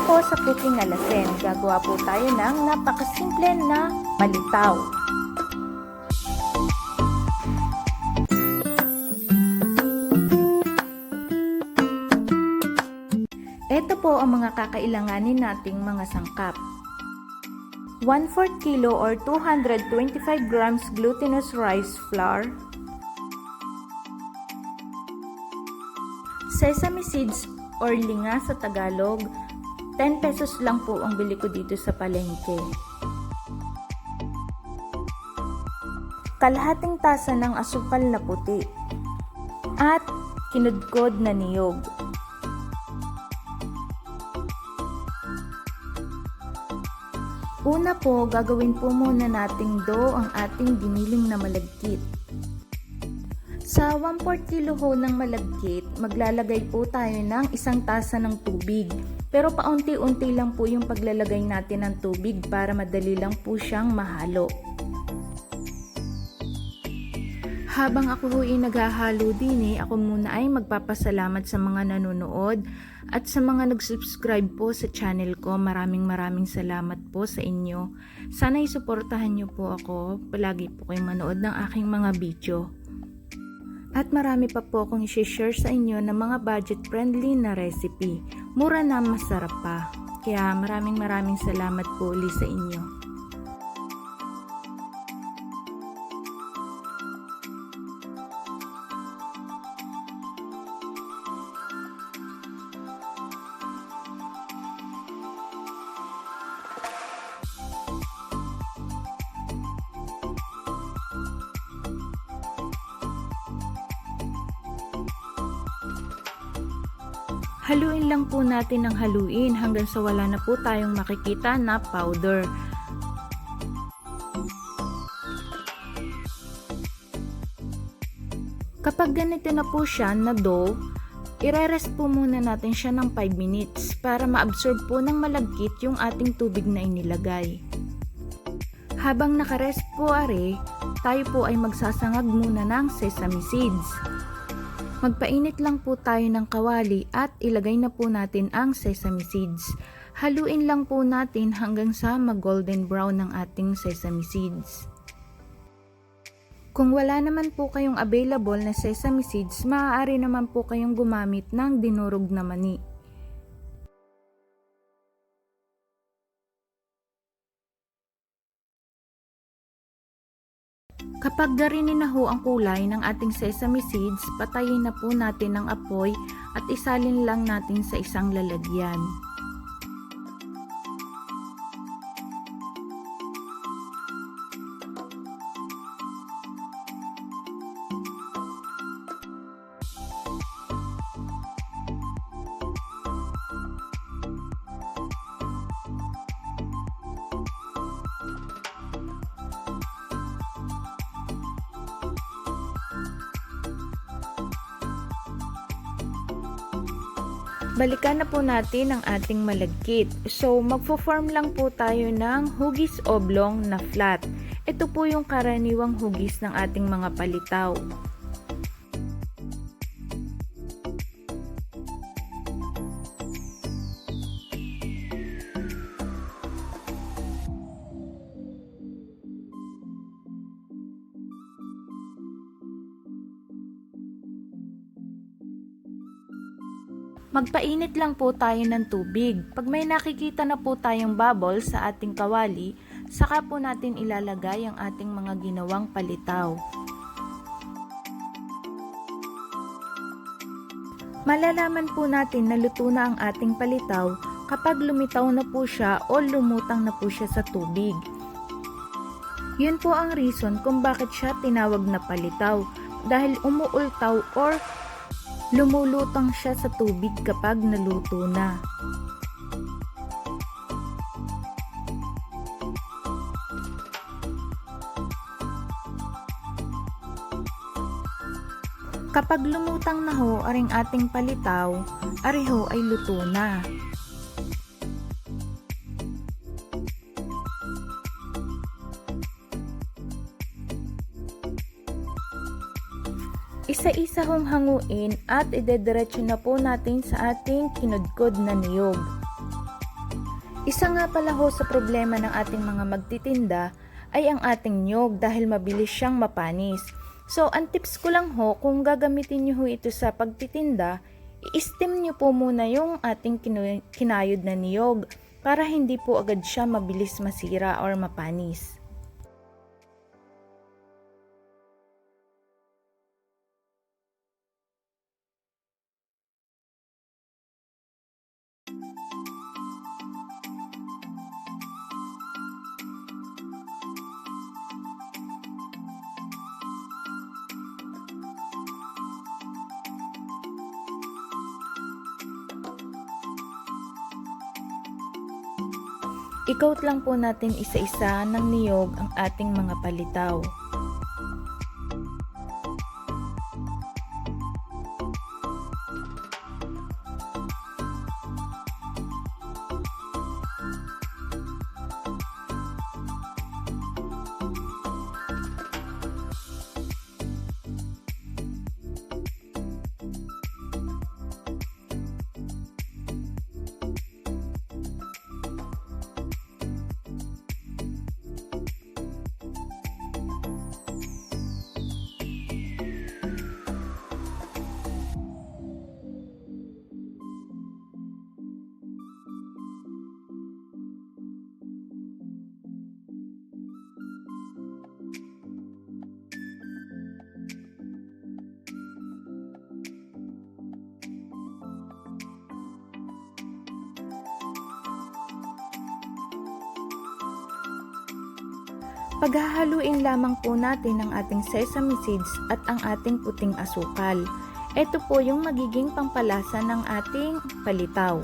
po sa cooking alasin, gagawa po tayo ng napakasimple na palitaw. Ito po ang mga kakailanganin nating mga sangkap. 1/4 kilo or 225 grams glutinous rice flour, sesame seeds or linga sa Tagalog, 10 pesos lang po ang bili ko dito sa palengke. Kalahating tasa ng asukal na puti at kinudkod na niyog. Una po, gagawin po muna nating dough ang ating giniling na malagkit. Sa 1/4 kilo ho ng malagkit, maglalagay po tayo ng 1 tasa ng tubig. Pero paunti-unti lang po yung paglalagay natin ng tubig para madali lang po siyang mahalo. Habang ako ho'y naghahalo din ako muna ay magpapasalamat sa mga nanonood at sa mga nag-subscribe po sa channel ko. Maraming salamat po sa inyo. Sana isuportahan niyo po ako. Palagi po kayong manood ng aking mga video. At marami pa po akong i-share sa inyo ng mga budget-friendly na recipe. Mura na masarap pa. Kaya maraming salamat po ulit sa inyo. Haluin lang po natin ng haluin hanggang sa wala na po tayong makikita na powder. Kapag ganito na po siya na dough, ire-rest po muna natin siya ng 5 minutes para ma-absorb po ng malagkit yung ating tubig na inilagay. Habang nakarest po tayo po ay magsasangag muna ng sesame seeds. Magpainit lang po tayo ng kawali at ilagay na po natin ang sesame seeds. Haluin lang po natin hanggang sa mag-golden brown ng ating sesame seeds. Kung wala naman po kayong available na sesame seeds, maaari naman po kayong gumamit ng dinurog na mani. Kapag garinin na ho ang kulay ng ating sesame seeds, patayin na po natin ang apoy at isalin lang natin sa isang lalagyan. Balikan na po natin ang ating malagkit. So, magfo-form lang po tayo ng hugis oblong na flat. Ito po yung karaniwang hugis ng ating mga palitaw. Magpainit lang po tayo ng tubig. Pag may nakikita na po tayong bubble sa ating kawali, saka po natin ilalagay ang ating mga ginawang palitaw. Malalaman po natin na luto na ang ating palitaw kapag lumitaw na po siya o lumutang na po siya sa tubig. Yun po ang reason kung bakit siya tinawag na palitaw, dahil umuultaw or lumulutang siya sa tubig kapag naluto na. Kapag lumutang na ho aring ating palitaw, ariho ay luto na. Isa-isa hong hanguin at idediretso na po natin sa ating kinudkod na niyog. Isa nga pala ho sa problema ng ating mga magtitinda ay ang ating niyog dahil mabilis siyang mapanis. So, ang tips ko lang ho, kung gagamitin niyo ho ito sa pagtitinda, i-steam niyo po muna yung ating kinayod na niyog para hindi po agad siya mabilis masira or mapanis. I-coat lang po natin isa-isa ng niyog ang ating mga palitaw. Paghahaluin lamang po natin ang ating sesame seeds at ang ating puting asukal. Ito po yung magiging pampalasa ng ating palitaw.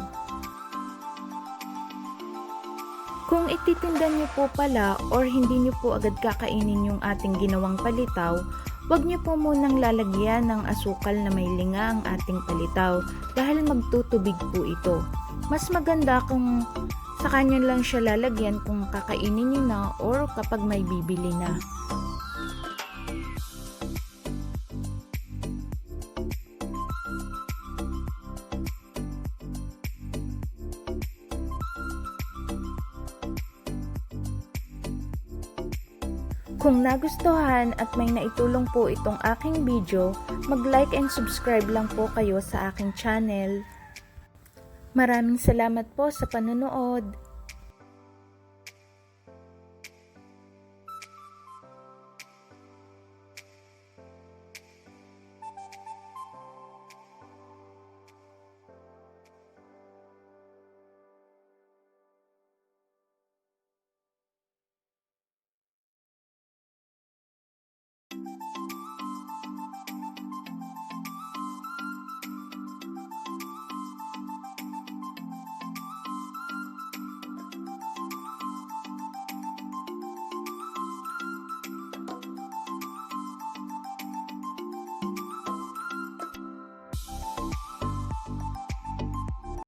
Kung ititinda niyo po pala or hindi niyo po agad kakainin yung ating ginawang palitaw, huwag niyo po munang lalagyan ng asukal na may linga ang ating palitaw dahil magtutubig po ito. Mas maganda kung sa kanya lang siya lalagyan kung kakainin niyo na or kapag may bibili na. Kung nagustuhan at may naitulong po itong aking video, mag-like and subscribe lang po kayo sa aking channel. Maraming salamat po sa panonood.